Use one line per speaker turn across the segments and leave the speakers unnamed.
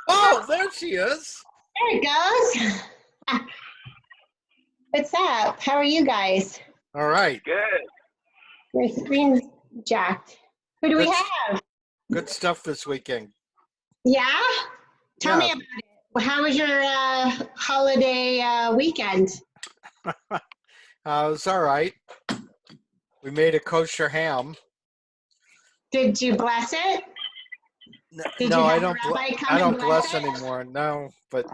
Oh, there she is.
There it goes. What's up? How are you guys?
All right.
Good.
Your screen's jacked. Who do we
Good,
have?
good stuff this weekend.
Yeah? Tell me
Yeah.
about it. How was your holiday weekend?
It was all right. We made a kosher ham.
Did you bless it? Did
No,
you
I
have
don't.
a rabbi come
I
and
don't bless
it?
anymore. No, but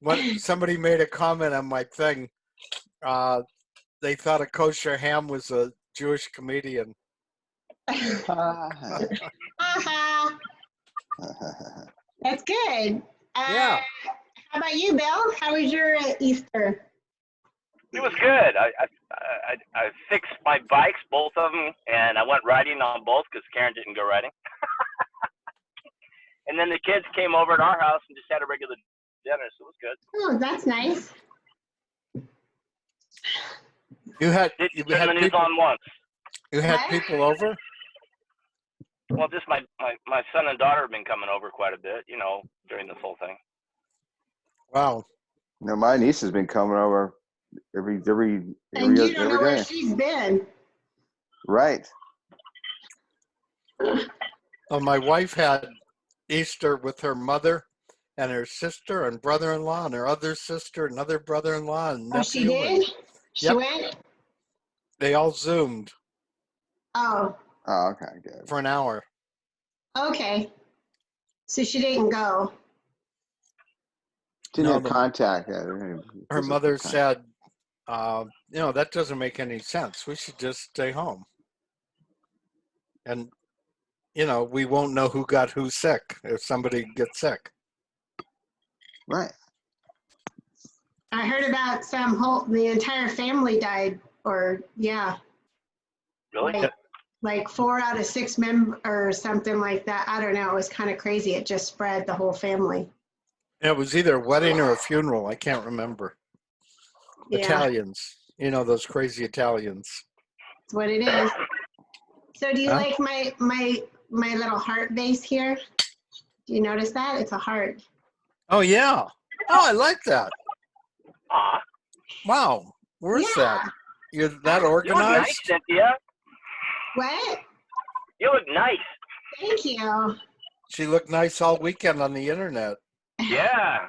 when somebody made a comment on my thing, they thought a kosher ham was a Jewish comedian.
Uh-huh. That's good.
Yeah.
How about you, Bill? How was your Easter?
It was good. I fixed my bikes, both of them, and I went riding on both because Karen didn't go riding. And then the kids came over at our house and just had a regular dinner, so it was good.
Oh, that's nice.
You had
Turn the news
people.
on once.
You had
What?
people over.
Well, just my son and daughter have been coming over quite a bit, during this whole thing.
Wow.
No, my niece has been coming over every
And you don't know
day.
where she's been.
Right.
Well, my wife had Easter with her mother and her sister and brother-in-law and her other sister and other brother-in-law and nephew.
Oh, she did? She
Yep.
went?
They all Zoomed
Oh,
Oh, okay, good.
for an hour.
okay. So she didn't go.
Didn't
No,
have
the-
contact.
Her mother said, that doesn't make any sense. We should just stay home. And, we won't know who got who sick if somebody gets sick.
Right.
I heard about the entire family died, or yeah.
Really?
Like 4 out of 6 members or something like that. I don't know. It was kind of crazy. It just spread the whole family.
It was either a wedding or a funeral. I can't remember.
Yeah,
Italians, those crazy Italians.
that's what it is. So do you
Huh?
like my little heart vase here? Do you notice that? It's a heart.
Oh, yeah. Oh, I like that.
Aw,
Wow. Where's
Yeah.
that? You're that
you look nice,
organized?
Cynthia.
What?
You look nice.
Thank you.
She looked nice all weekend on the internet.
Yeah.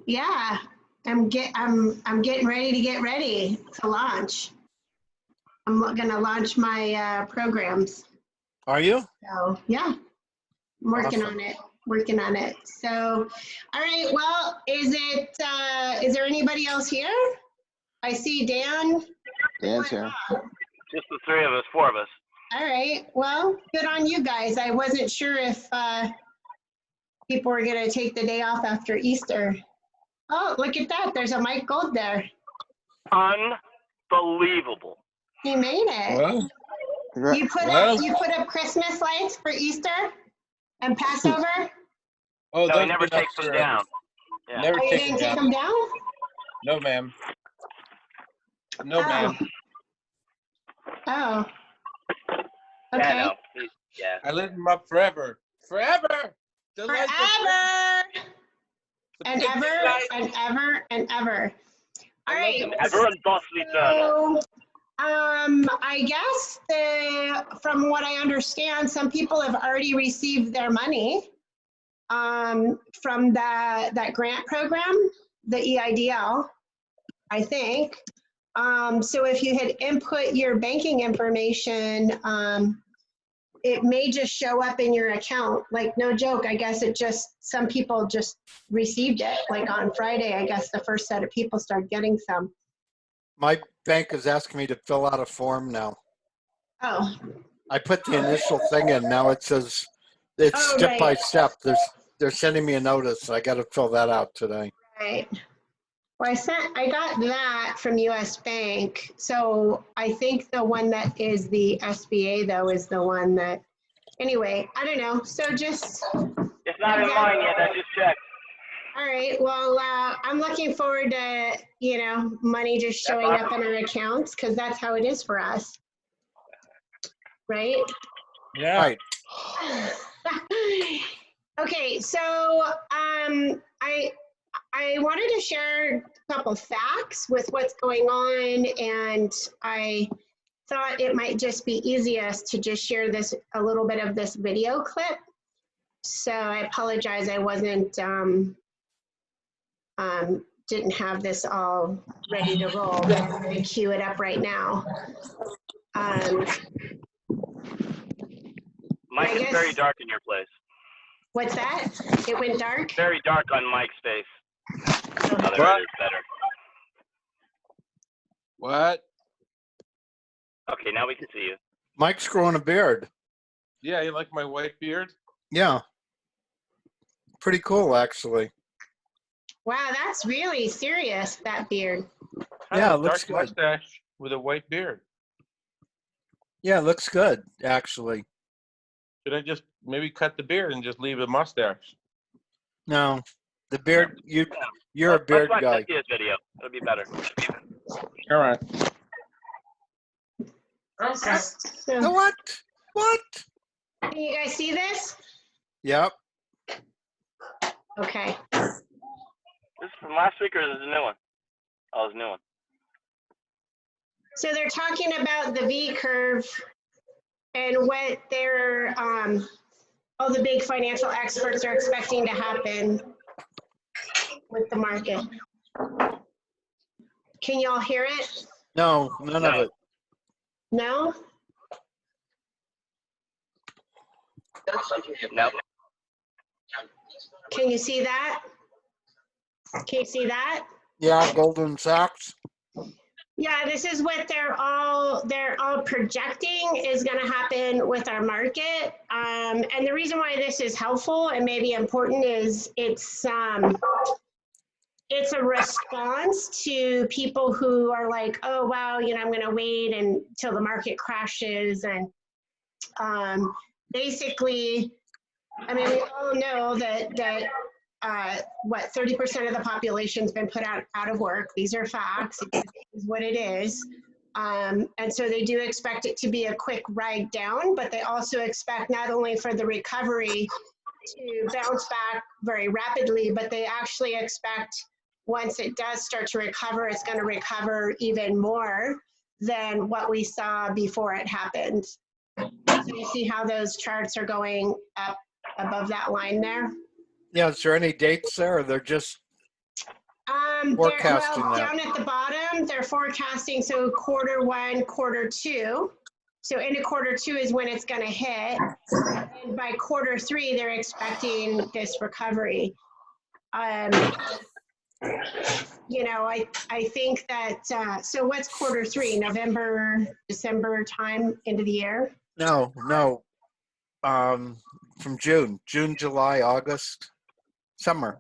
Yeah, I'm getting ready to get ready to launch. I'm gonna launch my programs.
Are you?
So yeah, I'm working
Awesome.
on it. Working on it. So, all right. Well, is there anybody else here? I see Dan.
Dan's here.
Just the 3 of us, 4 of us.
All right. Well, good on you guys. I wasn't sure if people were gonna take the day off after Easter. Oh, look at that. There's a Mike Gold there.
Unbelievable.
He made it.
Well,
You put up Christmas lights for Easter and Passover?
Oh,
No, he
those
never
been up
takes them
for-
down. Yeah.
Never
Oh, you
take
didn't
them
take
down.
them down?
No, ma'am. No,
Oh.
ma'am.
Oh.
Yeah,
Okay.
no. Yeah.
I lit them up forever. Forever! The lights are-
Forever
the
and
big
ever
lights.
and ever and ever. All
I love
right.
them.
Ever and thus eternal.
So, I guess from what I understand, some people have already received their money from that grant program, the EIDL, I think. So if you had input your banking information, it may just show up in your account. Like, no joke, I guess some people just received it. Like on Friday, I guess the first set of people started getting some.
my bank is asking me to fill out a form now.
Oh,
I put the initial thing in. Now it says it's
Oh,
step by
right.
step. They're sending me a notice. I got to fill that out today.
right. Well, I got that from US Bank. So I think the one that is the SBA though is the one that, anyway, I don't know. So just,
It's not in mine yet. I just checked.
all right. Well, I'm looking forward to, money just showing up in our accounts because that's how it is for us. Right?
Yeah.
Right.
Okay, Okay, so I wanted to share a couple facts with what's going on, and I thought it might just be easiest to just share this, a little bit of this video clip. So I apologize, I wasn't, didn't have this all ready to roll, but I'm going to cue it up right now.
Mike, it's very dark in your place.
What's that? It went dark?
Very dark on Mike's face. Oh, there
What?
it is, better.
What?
Okay, now we can see you.
Mike's growing a beard.
Yeah, you like my white beard?
Yeah. Pretty cool, actually.
Wow, that's really serious, that beard.
Yeah, it
Dark
looks good.
mustache with a white beard.
Yeah, it looks good, actually.
Should I just maybe cut the beard and just leave a mustache?
No, the beard, you're a beard
Let's watch
guy.
Cynthia's video. It'll be better.
All right.
Okay.
The
So,
what? What?
can you guys see this?
Yep.
Okay.
This is from last week or is this a new one? Oh, it's a new one.
So they're talking about the V curve and what they're, all the big financial experts are expecting to happen with the market. Can y'all hear it?
No, none of it.
No?
No.
Can you see that? Can you see that?
Yeah, Goldman Sachs.
Yeah, this is what they're all projecting is going to happen with our market. And the reason why this is helpful and maybe important is it's a response to people who are like, oh wow, you know, I'm going to wait until the market crashes, and basically, I mean, we all know that what 30% of the population's been put out of work. These are facts. It is what it is. And so they do expect it to be a quick ride down, but they also expect not only for the recovery to bounce back very rapidly, but they actually expect once it does start to recover, it's going to recover even more than what we saw before it happened. So you see how those charts are going up above that line there?
Yeah, is there any dates there, or they're just forecasting
well,
that?
down at the bottom, they're forecasting, so Q1, Q2. So into Q2 is when it's going to hit. And by Q3, they're expecting this recovery. You know, I think that, so what's Q3? November, December time into the year?
No. From June, July, August, summer.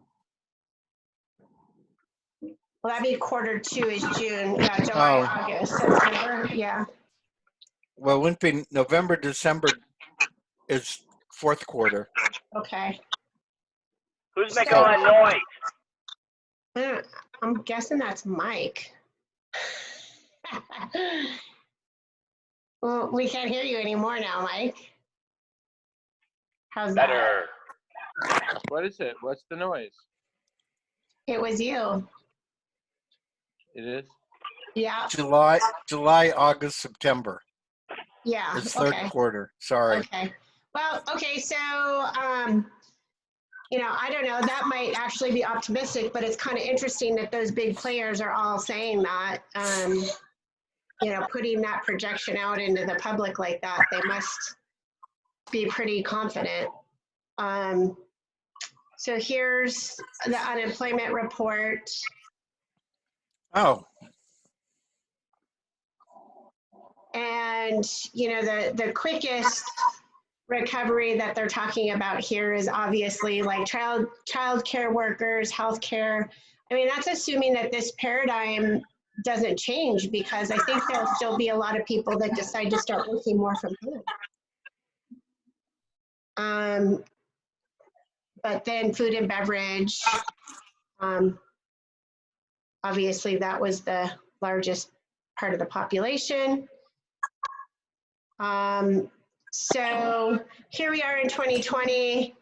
Well, that'd be Q2 is June, yeah, July, August, September, yeah.
Well, it wouldn't be November, December is fourth quarter.
Okay.
Who's making all that noise?
I'm guessing that's Mike. Well, we can't hear you anymore now, Mike. How's that?
Better.
What is it? What's the noise?
It was you.
It is?
Yeah.
July, August, September.
Yeah.
It's third
Okay.
quarter. Sorry.
Okay. Well, okay. So, you know, I don't know. That might actually be optimistic, but it's kind of interesting that those big players are all saying that. You know, putting that projection out into the public like that, they must be pretty confident. So here's the unemployment report.
Oh,
And, you know, the quickest recovery that they're talking about here is obviously like child care workers, healthcare. I mean, that's assuming that this paradigm doesn't change, because I think there'll still be a lot of people that decide to start working more from home. But then food and beverage, obviously that was the largest part of the population. So here we are in 2020.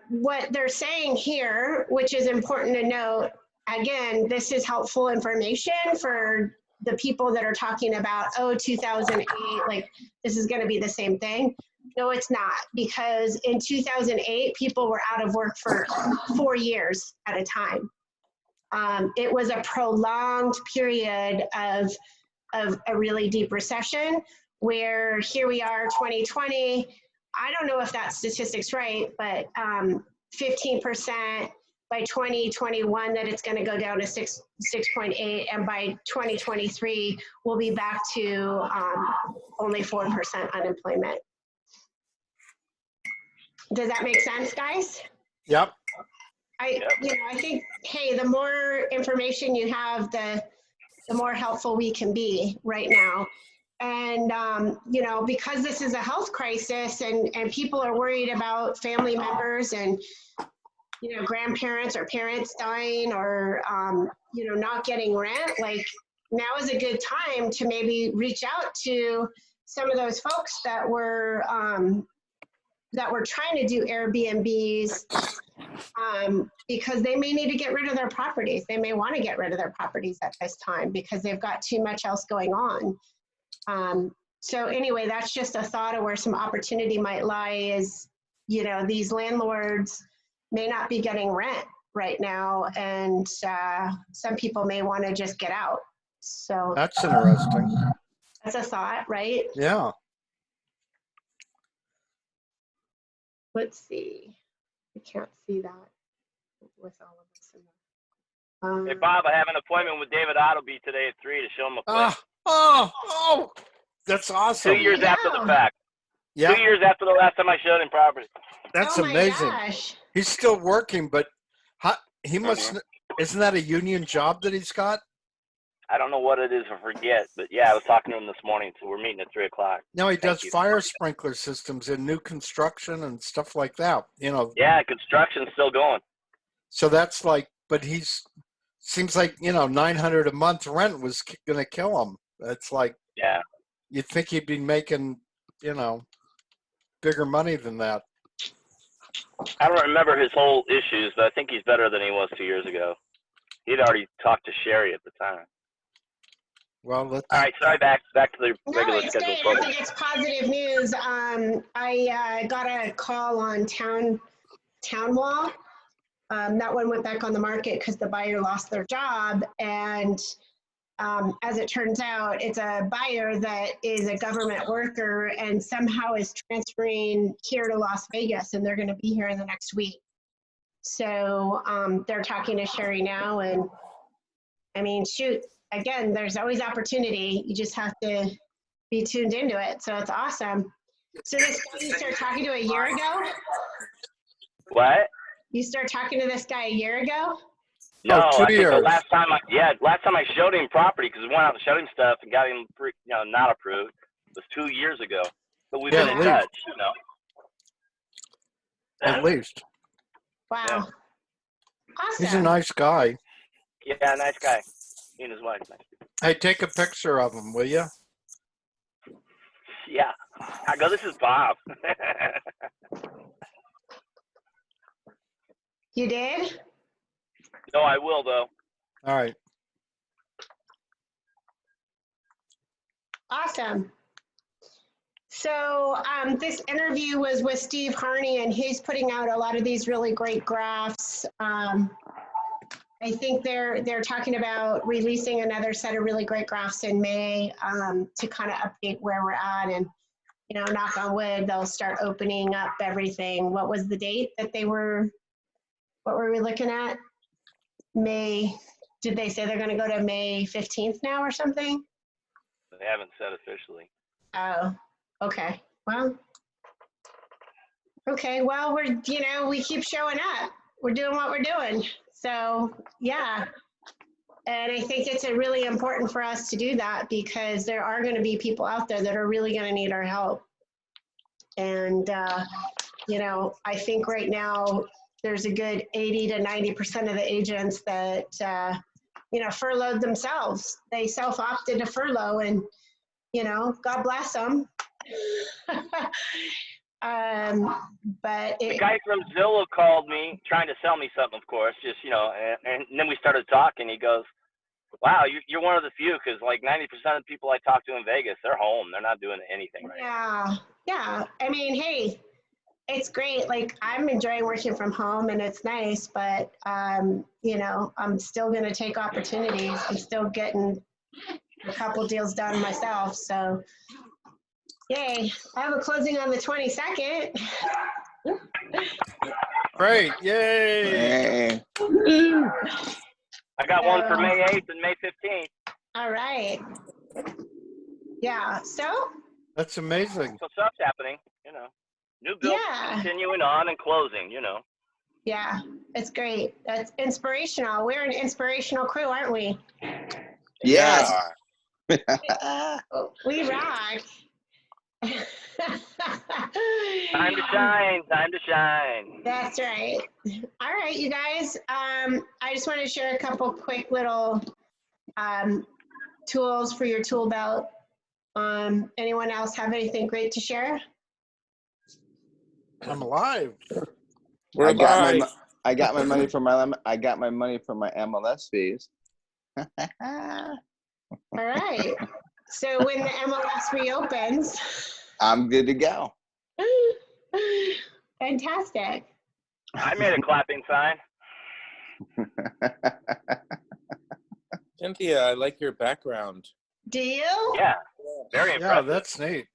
What they're saying here, which is important to note, again, this is helpful information for the people that are talking about, oh, 2008, like this is going to be the same thing. No, it's not, because in 2008, people were out of work for 4 years at a time. It was a prolonged period of a really deep recession, where here we are, 2020. I don't know if that statistic's right, but 15% by 2021 that it's going to go down to 6.8, and by 2023 we'll be back to only 4% unemployment. Does that make sense, guys?
Yep.
I think, hey, the more information you have, the more helpful we can be right now. And, because this is a health crisis and people are worried about family members and, grandparents or parents dying or, not getting rent, like now is a good time to maybe reach out to some of those folks that were trying to do Airbnbs, because they may need to get rid of their properties. They may want to get rid of their properties at this time because they've got too much else going on. So anyway, that's just a thought of where some opportunity might lie is, these landlords may not be getting rent right now, and some people may want to just get out. So
That's interesting.
that's a thought, right?
Yeah.
Let's see. I can't see that with all of us.
Hey, Bob, I have an appointment with David Ottleby today at 3 to show him a place.
Oh, that's awesome.
2 years after the fact.
Yeah.
2 years after the last time I showed him property.
That's
Oh my
amazing.
gosh.
He's still working, but he must. Isn't that a union job that he's got?
I don't know what it is, I forget. But yeah, I was talking to him this morning, so we're meeting at 3 o'clock.
No, he does
you.
fire sprinkler systems in new construction and stuff like that.
Yeah, construction's still going.
So that's like, but seems like, $900 a month rent was going to kill him. It's like,
yeah,
you'd think he'd be making, bigger money than that.
I don't remember his whole issues, but I think he's better than he was 2 years ago. He'd already talked to Sherry at the time.
Well, let's.
All right, sorry, back to the regular
it's
schedule.
great. I think it's positive news. I got a call on Town Wall. That one went back on the market because the buyer lost their job, and as it turns out, it's a buyer that is a government worker and somehow is transferring here to Las Vegas, and they're going to be here in the next week. So they're talking to Sherry now, and I mean, shoot, again, there's always opportunity. You just have to be tuned into it. So it's awesome. So this guy you started talking to a year ago?
What?
You started talking to this guy a year ago?
No,
Oh, 2
I think
years.
the last time I showed him property, because we went out and showed him stuff and got him, not approved, was 2 years ago. But we've been in touch,
At least.
Wow.
Yeah.
Awesome.
He's a nice guy.
Yeah, nice guy. He and his wife. Nice.
Hey, take a picture of him, will you?
Yeah. I go, this is Bob.
You did?
No, I will, though.
All right.
Awesome. So this interview was with Steve Harney, and he's putting out a lot of these really great graphs. I think they're talking about releasing another set of really great graphs in May to kind of update where we're at, and knock on wood, they'll start opening up everything. What was the date that what were we looking at? May, did they say they're going to go to May 15th now or something?
They haven't said officially.
Oh, okay. Well, we're, we keep showing up. We're doing what we're doing. So, yeah. And I think it's really important for us to do that, because there are going to be people out there that are really going to need our help. And, I think right now there's a good 80 to 90% of the agents that, furloughed themselves. They self-opted to furlough, and, God bless them. But
The guy from Zillow called me trying to sell me something, of course, just, and then we started talking. He goes, wow, you're one of the few, because like 90% of the people I talk to in Vegas, they're home. They're not doing anything right now.
Yeah. I mean, hey, it's great. Like, I'm enjoying working from home and it's nice, but, I'm still going to take opportunities. I'm still getting a couple deals done myself. So, yay. I have a closing on the 22nd.
Great. Yay.
Hey.
I got one for May 8th and May 15th.
All right. Yeah. So.
That's amazing.
So stuff's happening, New builds continuing on and closing,
Yeah, it's great. That's inspirational. We're an inspirational crew, aren't we?
Yes.
We rock.
Time to shine. Time to shine.
That's right. All right, you guys. I just want to share a couple quick little tools for your tool belt. Anyone else have anything great to share?
I'm alive.
I got my money from my MLS fees.
All right. So when the MLS reopens,
I'm good to go.
Fantastic.
I made a clapping sign.
Cynthia, I like your background.
Do you?
Yeah, very
Yeah,
impressive.
that's neat.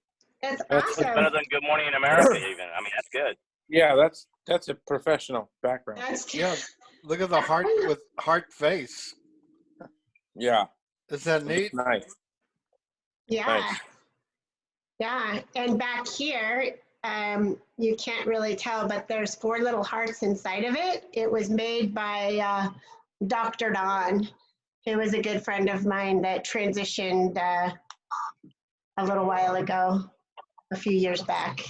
That's
That's
awesome.
Better than Good Morning in America, even. I mean, that's good.
Yeah, that's a professional background.
That's
Yeah, look at the heart with heart face.
Yeah,
Is that neat?
nice.
yeah.
Nice.
Yeah. And back here, you can't really tell, but there's 4 little hearts inside of it. It was made by Dr. Don, who was a good friend of mine that transitioned a little while ago, a few years back.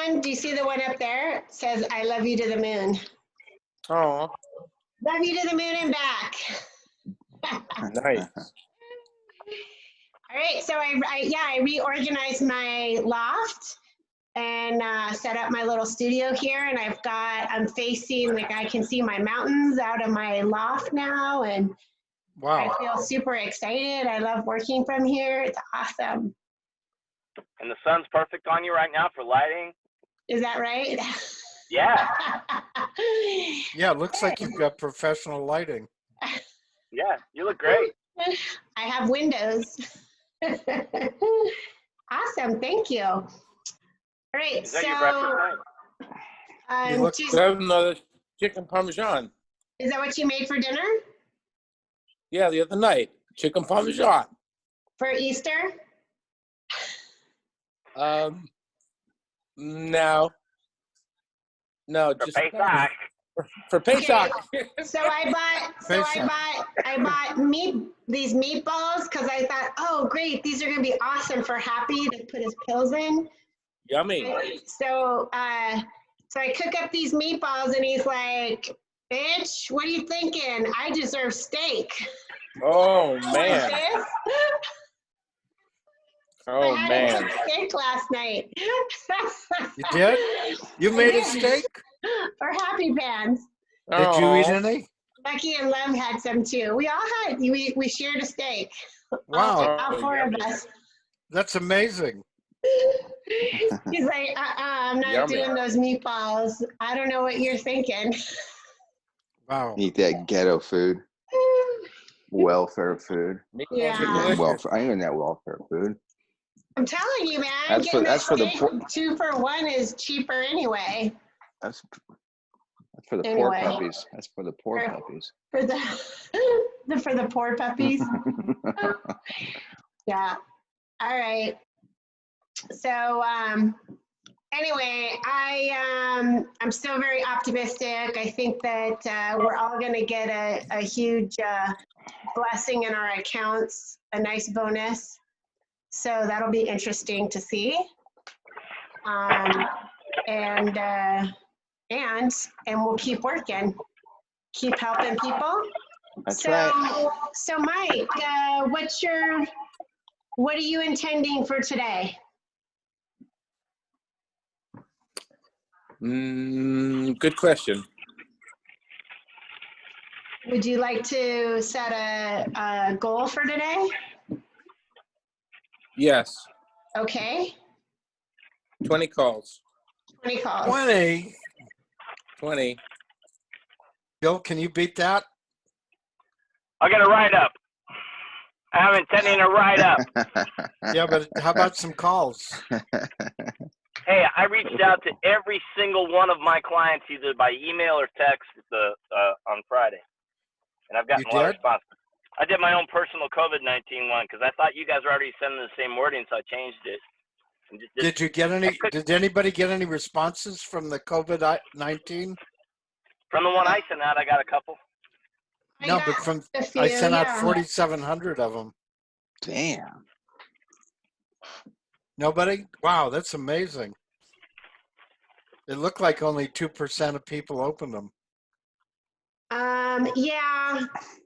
And do you see the one up there? It says, I love you to the moon.
Oh,
Love you to the moon and back.
nice.
All right, so I reorganized my loft and set up my little studio here, and I'm facing, like, I can see my mountains out of my loft now, and
Wow.
I feel super excited. I love working from here. It's awesome.
And the sun's perfect on you right now for lighting.
Is that right?
Yeah.
Yeah, it looks like you've got professional lighting.
Yeah, you look great.
I have windows. Awesome, thank you. All right,
Is that your breakfast night?
You look-
I have another chicken parmesan.
Is that what you made for dinner?
Yeah, the other night, chicken parmesan.
For Easter?
No,
For
just
Pesach.
for Pesach.
So I bought these meatballs because I thought, oh great, these are gonna be awesome for Happy to put his pills in.
Yummy.
So so I cook up these meatballs and he's like, bitch, what are you thinking? I deserve steak.
Oh
Like
man.
this?
Oh
I had
man.
a steak last night.
You did? You made a steak?
For Happy Pants.
Did you eat
Oh.
any?
Becky and Lem had some too. We all had. We shared a steak.
Wow,
All 4 of us.
that's amazing.
He's like, I'm not
Yummy.
doing those meatballs. I don't know what you're thinking.
Wow.
Eat that ghetto food, welfare food.
Yeah.
Delicious.
Welfare. I ain't that welfare food.
I'm telling you, man.
That's for-
getting a
that's for the
steak
poor-
2 for 1 is cheaper anyway.
That's for the
Anyway.
poor puppies. That's for the poor
For-
puppies.
For the poor puppies. Yeah. All right. So anyway, I'm still very optimistic. I think that we're all going to get a huge blessing in our accounts, a nice bonus. So that'll be interesting to see. And we'll keep working, keep helping people.
That's right.
So Mike, what are you intending for today?
Good question.
Would you like to set a goal for today?
Yes.
Okay,
20 calls.
20 calls.
20.
20.
Bill, can you beat that?
I'll get a write-up. I'm intending to write up.
Yeah, but how about some calls?
Hey, I reached out to every single one of my clients either by email or text on Friday, and I've gotten
You
a lot of
did?
response. I did my own personal COVID-19 one because I thought you guys were already sending the same wording, so I changed it. And
Did you get any? Did anybody get any responses from the COVID-19?
From the one I sent out, I got a couple.
No, but I sent out
yeah.
4,700 of them.
Damn.
Nobody? Wow, that's amazing. It looked like only 2% of people opened them.
Yeah,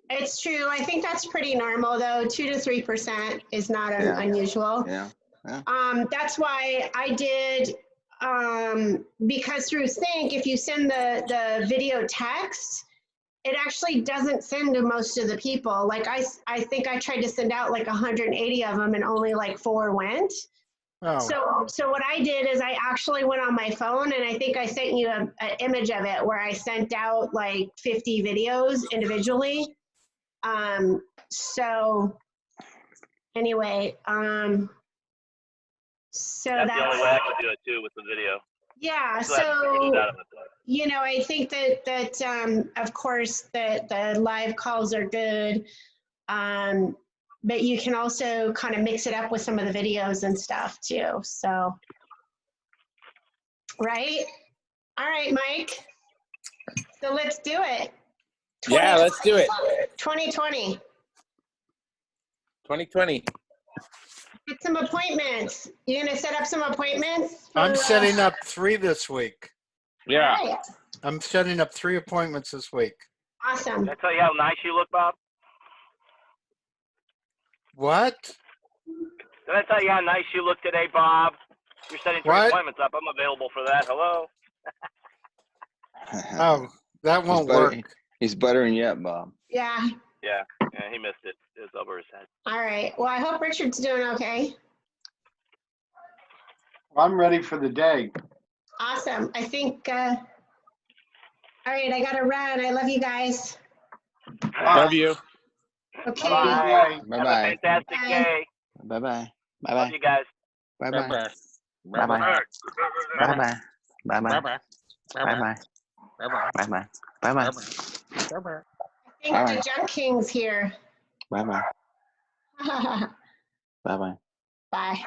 it's true. I think that's pretty normal though. 2 to 3% is not
Yeah.
unusual.
Yeah.
That's why I did, because through Sync, if you send the video text, it actually doesn't send to most of the people. Like I think I tried to send out like 180 of them and only like 4 went.
Oh,
So what I did is I actually went on my phone and I think I sent you an image of it where I sent out like 50 videos individually. So anyway, so
That's the only way I could do it too with the video.
yeah.
So I haven't figured it
So
out on the phone.
you know, I think that of course the live calls are good. But you can also kind of mix it up with some of the videos and stuff too. So, right? All right, Mike. So let's do it.
Yeah, let's do it.
2020.
2020.
Get some appointments. You gonna set up some appointments?
I'm setting up 3 this week.
Yeah.
All right.
I'm setting up 3 appointments this week.
Awesome.
Did I tell you how nice you look, Bob?
What?
Did I tell you how nice you look today, Bob? You're setting 3
What?
appointments up. I'm available for that. Hello?
Oh, that won't work.
He's buttering you up, Bob.
Yeah.
Yeah, he missed it. It was over his head.
All right. Well, I hope Richard's doing okay.
I'm ready for the day.
Awesome. I think, all right, I gotta run. I love you guys.
Love you.
Okay.
Bye. Have a
Bye-bye.
fantastic
Bye.
day.
Bye-bye.
Love
Bye-bye.
you guys.
Bye-bye.
Bye-bye.
Bye-bye.
Bye-bye.
Bye-bye.
Bye-bye.
Bye-bye.
Bye-bye.
Bye-bye. Bye-bye.
Bye-bye.
I think the Junk King's here.
Bye-bye.
Bye.
Bye-bye.
Bye.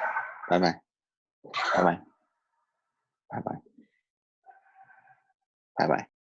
Bye-bye. Bye-bye. Bye-bye. Bye-bye.